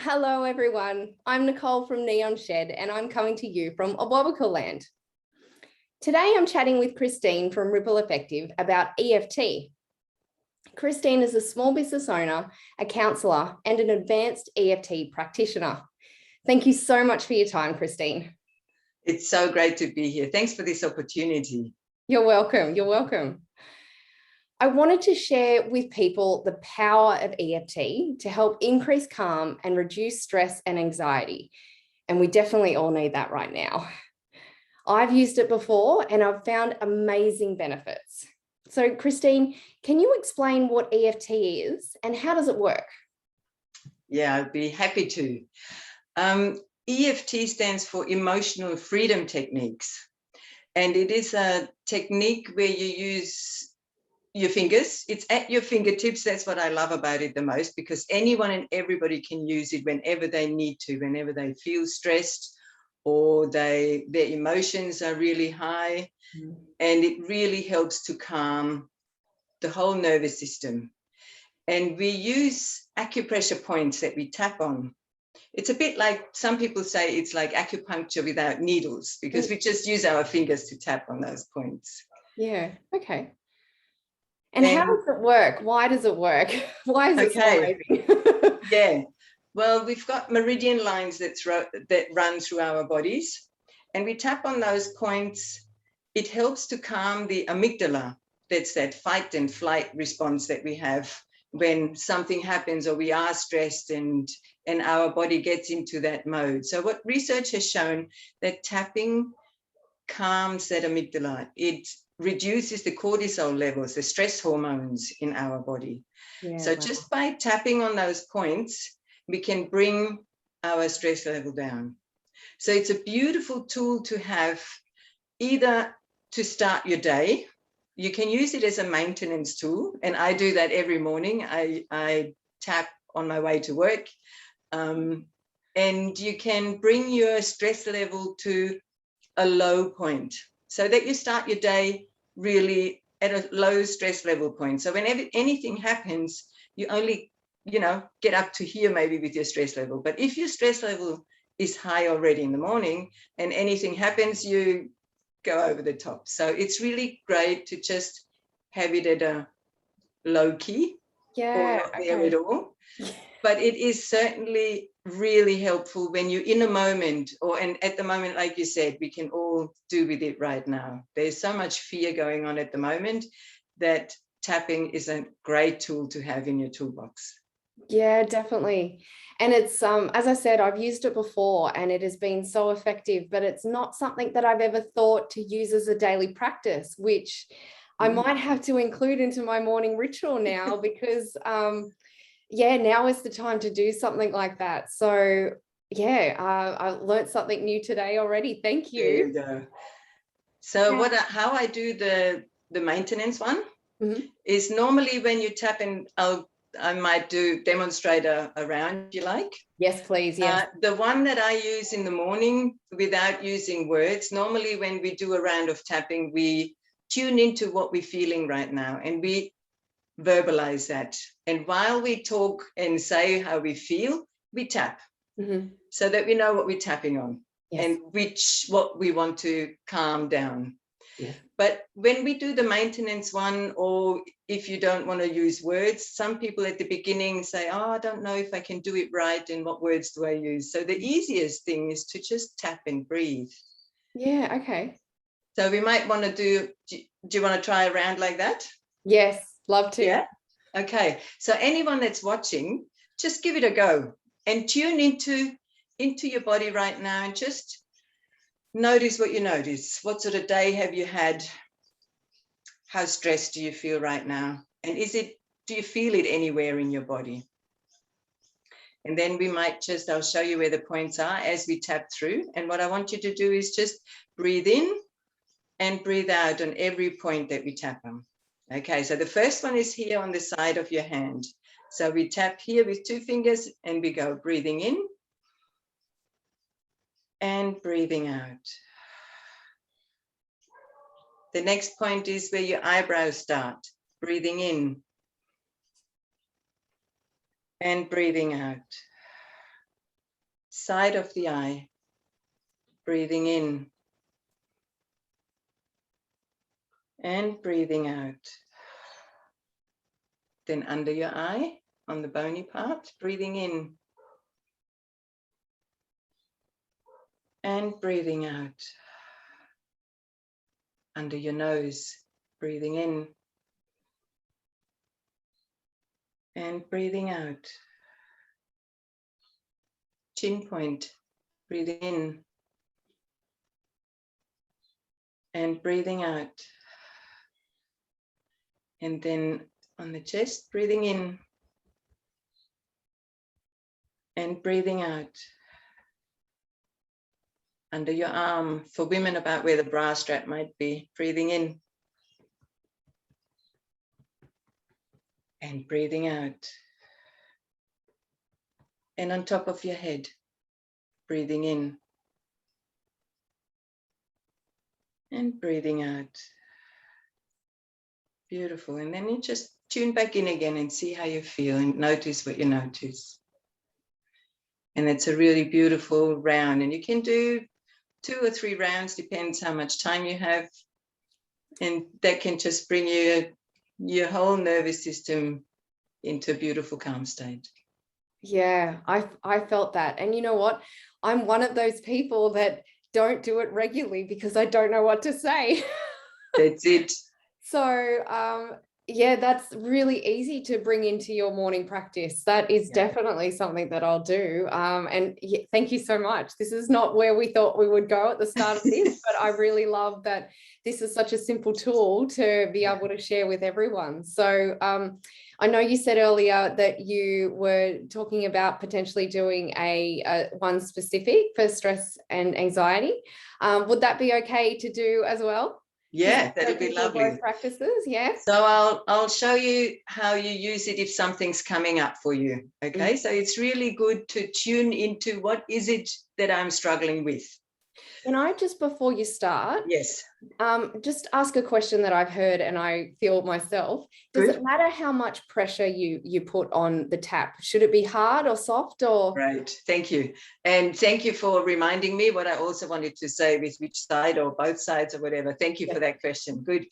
Hello, everyone. I'm Nicole from Neon Shed, and I'm coming to you from Awabakal land. Today, I'm chatting with Christine from Rippleffective about EFT. Christine is a small business owner, a counsellor, and an advanced EFT practitioner. Thank you so much for your time, Christine. It's so great to be here. Thanks for this opportunity. You're welcome. You're welcome. I wanted to share with people the power of EFT to help increase calm and reduce stress and anxiety. And we definitely all need that right now. I've used it before and I've found amazing benefits. So Christine, can you explain what EFT is and how does it work? Yeah, I'd be happy to. EFT stands for Emotional Freedom Techniques. And it is a technique where you use your fingers. It's at your fingertips. That's what I love about it the most, because anyone and everybody can use it whenever they need to, whenever they feel stressed or their emotions are really high. And it really helps to calm the whole nervous system. And we use acupressure points that we tap on. It's a bit like, some people say it's like acupuncture without needles, because we just use our fingers to tap on those points. Yeah, okay. And how does it work? Why does it work? Why is it so amazing? Yeah, well, we've got meridian lines that run through our bodies, and we tap on those points. It helps to calm the amygdala. That's that fight and flight response that we have when something happens or we are stressed, and our body gets into that mode. So what research has shown, that tapping calms that amygdala. It reduces the cortisol levels, the stress hormones in our body. Yeah, so just by tapping on those points, we can bring our stress level down. So it's a beautiful tool to have, either to start your day. You can use it as a maintenance tool, and I do that every morning. I tap on my way to work, and you can bring your stress level to a low point so that you start your day really at a low stress level point. So whenever anything happens, you only, get up to here maybe with your stress level. But if your stress level is high already in the morning and anything happens, you go over the top. So it's really great to just have it at a low key, or not there at all. But it is certainly really helpful when you're in a moment, and at the moment, like you said, we can all do with it right now. There's so much fear going on at the moment that tapping is a great tool to have in your toolbox. Yeah, definitely. And it's, as I said, I've used it before and it has been so effective, but it's not something that I've ever thought to use as a daily practice, which I might have to include into my morning ritual now, because yeah, now is the time to do something like that. So yeah, I learned something new today already. Thank you. There you go. So how I do the maintenance one is, normally when you tap in, I might demonstrate a round, if you like. Yes, please. Yes. The one that I use in the morning without using words, normally when we do a round of tapping, we tune into what we're feeling right now and we verbalize that. And while we talk and say how we feel, we tap so that we know what we're tapping on and what we want to calm down. Yeah. But when we do the maintenance one, or if you don't want to use words, some people at the beginning say, oh, I don't know if I can do it right and what words do I use? So the easiest thing is to just tap and breathe. Yeah, okay. So we might want to do you want to try a round like that? Yes, love to. Yeah. Okay. So anyone that's watching, just give it a go and tune into your body right now and just notice what you notice. What sort of day have you had? How stressed do you feel right now? And do you feel it anywhere in your body? And then we might I'll show you where the points are as we tap through. And what I want you to do is just breathe in and breathe out on every point that we tap on. Okay, so the first one is here on the side of your hand. So we tap here with 2 fingers and we go breathing in and breathing out. The next point is where your eyebrows start. Breathing in and breathing out. side of the eye, breathing in and breathing out. Then under your eye, on the bony part, breathing in and breathing out. Under your nose, breathing in and breathing out. Chin point, breathing in and breathing out. And then on the chest, breathing in and breathing out. Under your arm, for women about where the bra strap might be, breathing in and breathing out. And on top of your head, breathing in and breathing out. Beautiful. And then you just tune back in again and see how you feel and notice what you notice. And it's a really beautiful round. And you can do 2 or 3 rounds, depends how much time you have. And that can just bring your whole nervous system into a beautiful calm state. Yeah, I felt that. And you know what? I'm one of those people that don't do it regularly because I don't know what to say. That's it. So yeah, that's really easy to bring into your morning practice. That is definitely something that I'll do. And yeah, thank you so much. This is not where we thought we would go at the start of this, but I really love that this is such a simple tool to be able to share with everyone. So I know you said earlier that you were talking about potentially doing a one specific for stress and anxiety. Would that be okay to do as well? Yeah, that'd be lovely. Both practices, yeah. So I'll show you how you use it if something's coming up for you. Okay, so it's really good to tune into what is it that I'm struggling with. Can I just, before you start, yes, just ask a question that I've heard and I feel myself. Does it matter how much pressure you put on the tap? Should it be hard or soft or? Right, thank you. And thank you for reminding me what I also wanted to say with which side or both sides or whatever. Thank you for that question. Good.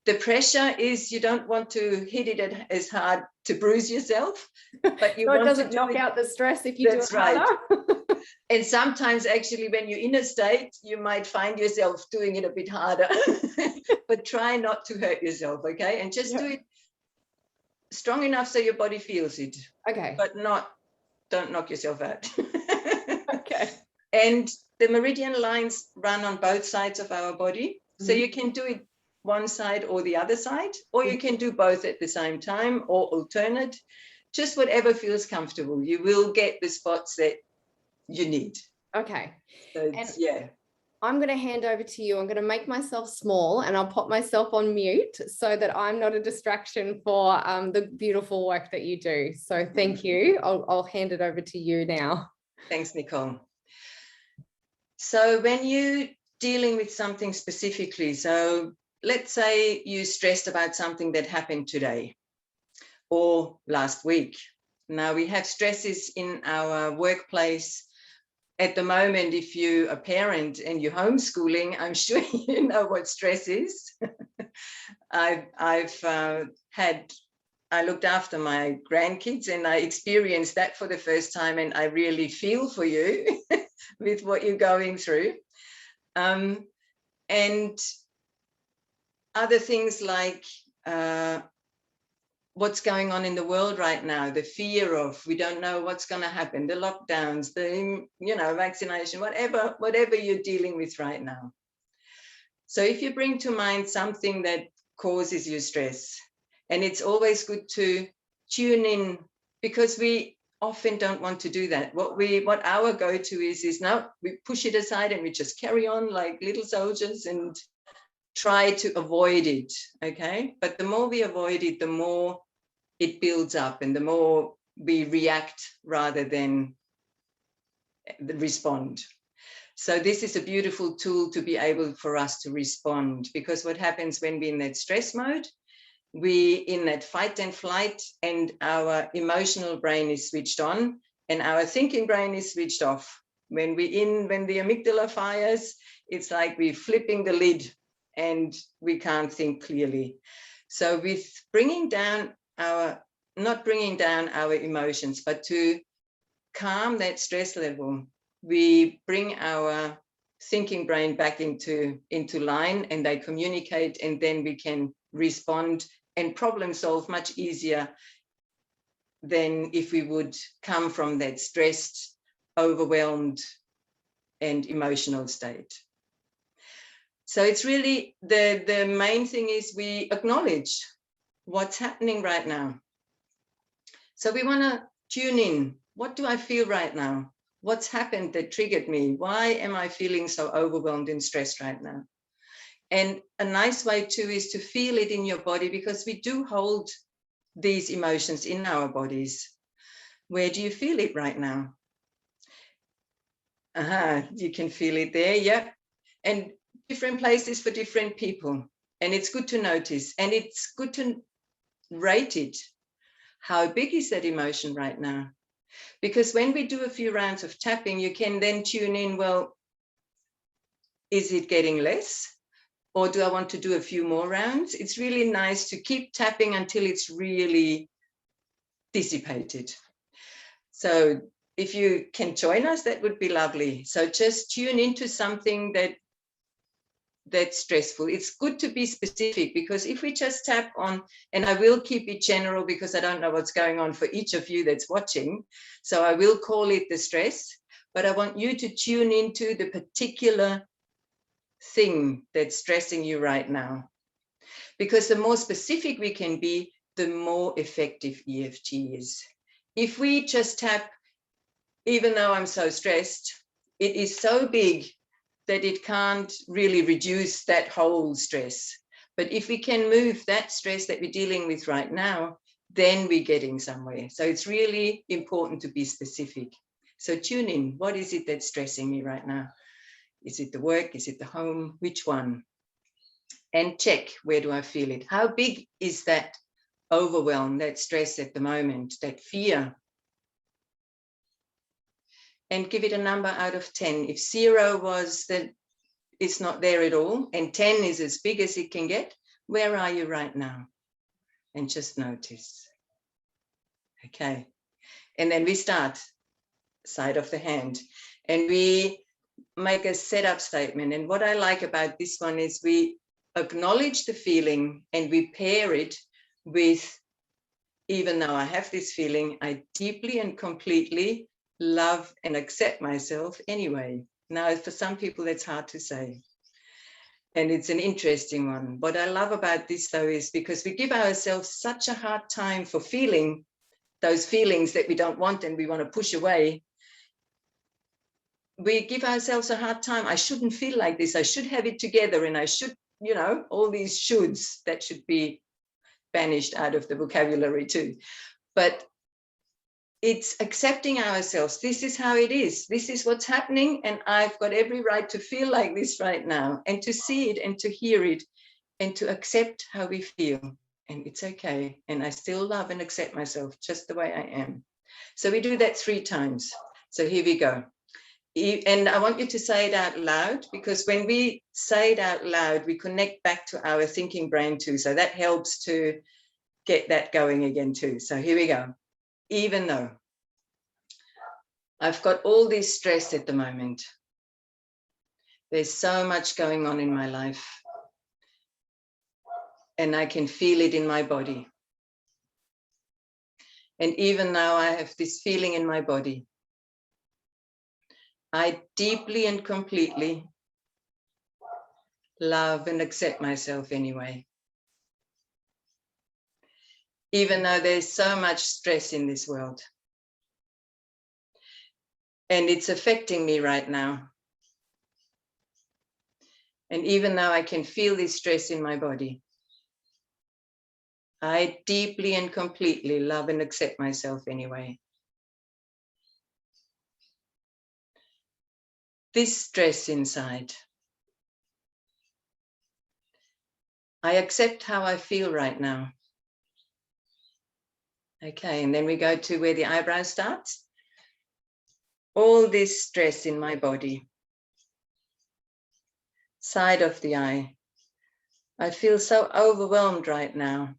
The pressure is you don't want to hit it as hard to bruise yourself, but you want doesn't knock out the stress if you do it harder. And sometimes actually when you're in a state, you might find yourself doing it a bit harder, but try not to hurt yourself, okay? And just do it strong enough so your body feels it. Okay. But don't knock yourself out. Okay. And the meridian lines run on both sides of our body. So you can do it one side or the other side, or you can do both at the same time or alternate, just whatever feels comfortable. You will get the spots that you need. Okay. So I'm going to hand over to you. I'm going to make myself small and I'll pop myself on mute so that I'm not a distraction for the beautiful work that you do. So thank you. I'll hand it over to you now. Thanks, Nicole. So when you're dealing with something specifically, so let's say you're stressed about something that happened today or last week. Now we have stresses in our workplace. At the moment, if you're a parent and you're homeschooling, I'm sure you know what stress is. I looked after my grandkids and I experienced that for the first time, and I really feel for you with what you're going through. And other things like what's going on in the world right now, the fear of, we don't know what's going to happen, the lockdowns, the vaccination, whatever you're dealing with right now. So if you bring to mind something that causes you stress, and it's always good to tune in, because we often don't want to do that. What our go-to is no, we push it aside and we just carry on like little soldiers and try to avoid it, okay? But the more we avoid it, the more it builds up and the more we react rather than respond. So this is a beautiful tool to be able for us to respond, because what happens when we're in that stress mode, we in that fight and flight, and our emotional brain is switched on and our thinking brain is switched off. When the amygdala fires, it's like we're flipping the lid and we can't think clearly. So with not bringing down our emotions, but to calm that stress level, we bring our thinking brain back into line, and they communicate, and then we can respond and problem solve much easier than if we would come from that stressed, overwhelmed, and emotional state. So it's really the main thing is we acknowledge what's happening right now. So we want to tune in. What do I feel right now? What's happened that triggered me? Why am I feeling so overwhelmed and stressed right now? And a nice way too is to feel it in your body, because we do hold these emotions in our bodies. Where do you feel it right now? You can feel it there, yeah. And different places for different people. And it's good to notice, and it's good to rate it. How big is that emotion right now? Because when we do a few rounds of tapping, you can then tune in, well, is it getting less? Or do I want to do a few more rounds? It's really nice to keep tapping until it's really dissipated. So if you can join us, that would be lovely. So just tune into something that's stressful. It's good to be specific, because if we just tap on, and I will keep it general because I don't know what's going on for each of you that's watching, so I will call it the stress, but I want you to tune into the particular thing that's stressing you right now, because the more specific we can be, the more effective EFT is. If we just tap, even though I'm so stressed, it is so big that it can't really reduce that whole stress. But if we can move that stress that we're dealing with right now, then we're getting somewhere. So it's really important to be specific. So tune in. What is it that's stressing me right now? Is it the work? Is it the home? Which one? And check, where do I feel it? How big is that overwhelm, that stress at the moment, that fear? And give it a number out of 10. If 0 was that it's not there at all, and 10 is as big as it can get, where are you right now? And just notice. Okay. And then we start, side of the hand, and we make a setup statement. And what I like about this one is we acknowledge the feeling and we pair it with, even though I have this feeling, I deeply and completely love and accept myself anyway. Now, for some people, that's hard to say. And it's an interesting one. What I love about this, though, is because we give ourselves such a hard time for feeling those feelings that we don't want and we want to push away. We give ourselves a hard time. I shouldn't feel like this. I should have it together, and I should, all these shoulds that should be banished out of the vocabulary too. But it's accepting ourselves. This is how it is. This is what's happening. And I've got every right to feel like this right now, and to see it and to hear it and to accept how we feel. And it's okay. And I still love and accept myself just the way I am. So we do that 3 times. So here we go. And I want you to say it out loud, because when we say it out loud, we connect back to our thinking brain too. So that helps to get that going again too. So here we go. Even though I've got all this stress at the moment, there's so much going on in my life, and I can feel it in my body. And even though I have this feeling in my body, I deeply and completely love and accept myself anyway. Even though there's so much stress in this world. And it's affecting me right now. And even though I can feel this stress in my body, I deeply and completely love and accept myself anyway. This stress inside, I accept how I feel right now. Okay, and then we go to where the eyebrow starts. all this stress in my body. Side of the eye. I feel so overwhelmed right now.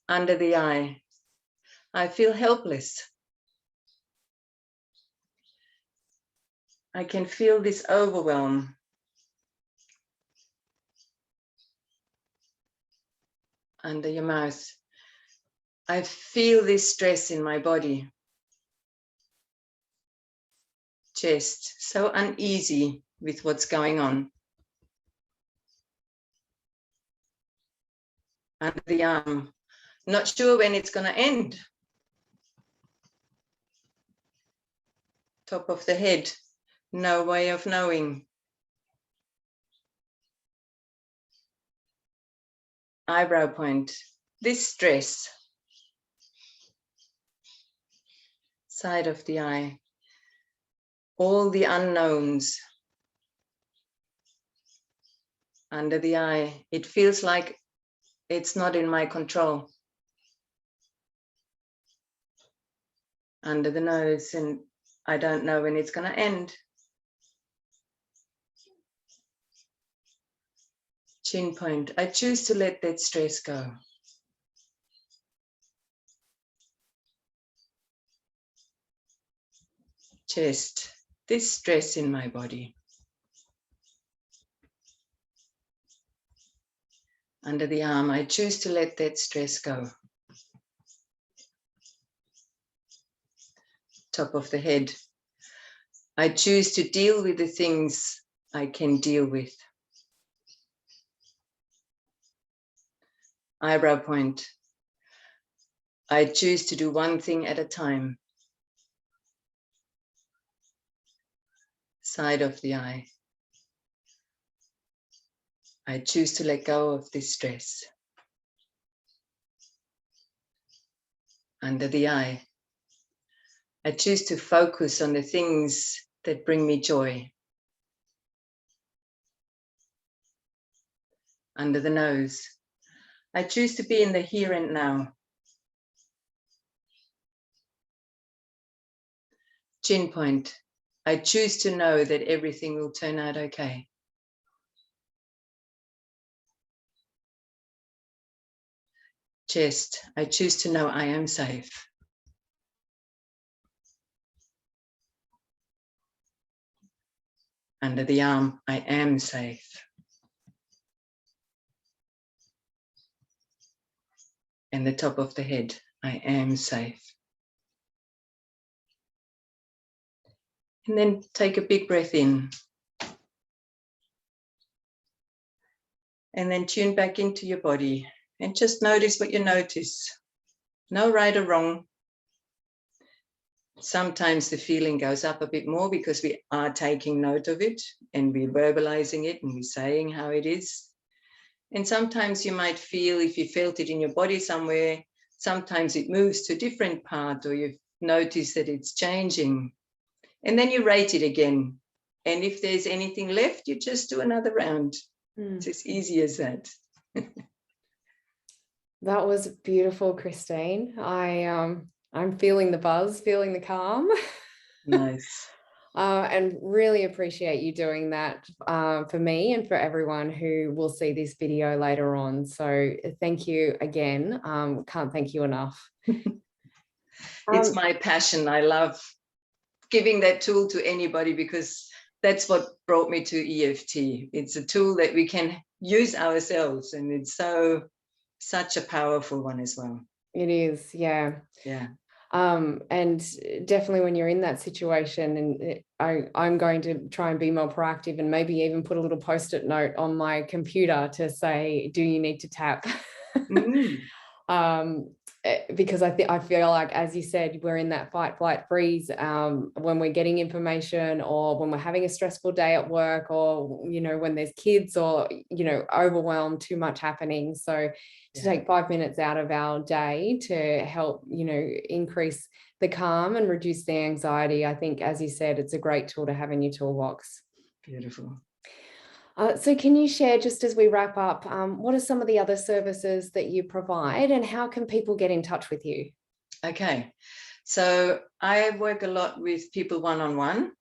Under the eye. I feel helpless. I can feel this overwhelm. Under your mouth. I feel this stress in my body. Chest, so uneasy with what's going on. Under the arm, not sure when it's going to end. Top of the head, no way of knowing. Eyebrow point, this stress. Side of the eye, all the unknowns. Under the eye, it feels like it's not in my control. Under the nose, and I don't know when it's going to end. Chin point, I choose to let that stress go. Chest, this stress in my body. Under the arm, I choose to let that stress go. Top of the head, I choose to deal with the things I can deal with. Eyebrow point, I choose to do one thing at a time. Side of the eye, I choose to let go of this stress. Under the eye, I choose to focus on the things that bring me joy. Under the nose, I choose to be in the here and now. Chin point, I choose to know that everything will turn out okay. Chest, I choose to know I am safe. Under the arm, I am safe. And the top of the head, I am safe. And then take a big breath in. And then tune back into your body and just notice what you notice. No right or wrong. Sometimes the feeling goes up a bit more because we are taking note of it and we're verbalizing it and we're saying how it is. And sometimes you might feel, if you felt it in your body somewhere, sometimes it moves to a different part or you've noticed that it's changing. And then you rate it again. And if there's anything left, you just do another round. It's as easy as that. That was beautiful, Christine. I'm feeling the buzz, feeling the calm. Nice. And really appreciate you doing that for me and for everyone who will see this video later on. So thank you again. Can't thank you enough. It's my passion. I love giving that tool to anybody because that's what brought me to EFT. It's a tool that we can use ourselves, and it's such a powerful one as well. It is, yeah. Yeah. And definitely when you're in that situation, and I'm going to try and be more proactive and maybe even put a little post-it note on my computer to say, do you need to tap? Because I feel like, as you said, we're in that fight, flight, freeze when we're getting information or when we're having a stressful day at work or, when there's kids or, overwhelmed, too much happening. So to take 5 minutes out of our day to help, increase the calm and reduce the anxiety, I think, as you said, it's a great tool to have in your toolbox. Beautiful. So can you share, just as we wrap up, what are some of the other services that you provide and how can people get in touch with you? Okay. So I work a lot with people one-on-one.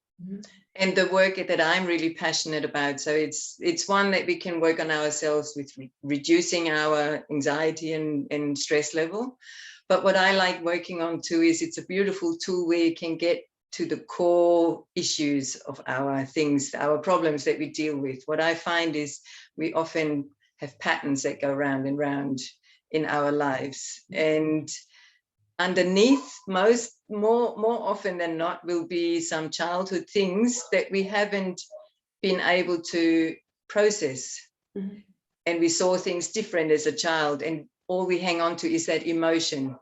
And the work that I'm really passionate about. So it's one that we can work on ourselves with reducing our anxiety and stress level. But what I like working on too is it's a beautiful tool where you can get to the core issues of our things, our problems that we deal with. What I find is we often have patterns that go round and round in our lives. And underneath, more often than not, will be some childhood things that we haven't been able to process. And we saw things different as a child, and all we hang on to is that emotion.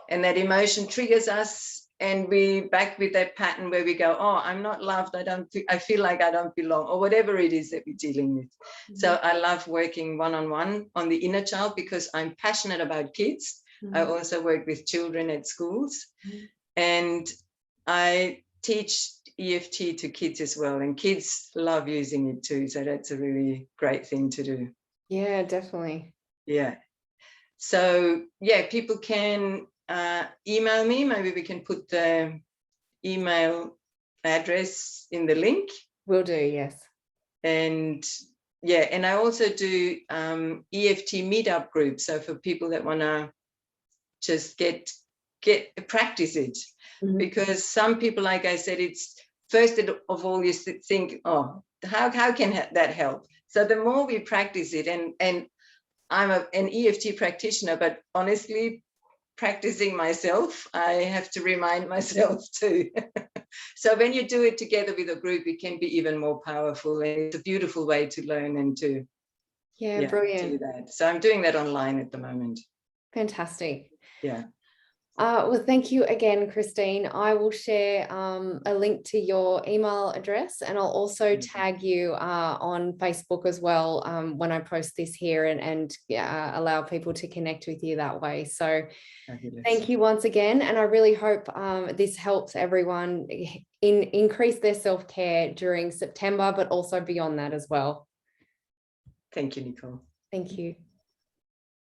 And that emotion triggers us, and we back with that pattern where we go, oh, I'm not loved, I feel like I don't belong, or whatever it is that we're dealing with. So I love working one-on-one on the inner child because I'm passionate about kids. I also work with children at schools, and I teach EFT to kids as well, and kids love using it too. So that's a really great thing to do. Yeah, definitely. Yeah. So yeah, people can email me. Maybe we can put the email address in the link. Will do, yes. And yeah, and I also do EFT meetup groups. So for people that want to just get practice it, because some people, like I said, it's first of all you think, oh, how can that help? So the more we practice it, and I'm an EFT practitioner, but honestly, practicing myself, I have to remind myself too. So when you do it together with a group, it can be even more powerful, and it's a beautiful way to learn and to brilliant. do that. So I'm doing that online at the moment. Fantastic. Yeah. Well, thank you again, Christine. I will share a link to your email address, and I'll also tag you on Facebook as well when I post this here, and allow people to connect with you that way. So thank you once again. And I really hope this helps everyone increase their self-care during September, but also beyond that as well. Thank you, Nicole. Thank you.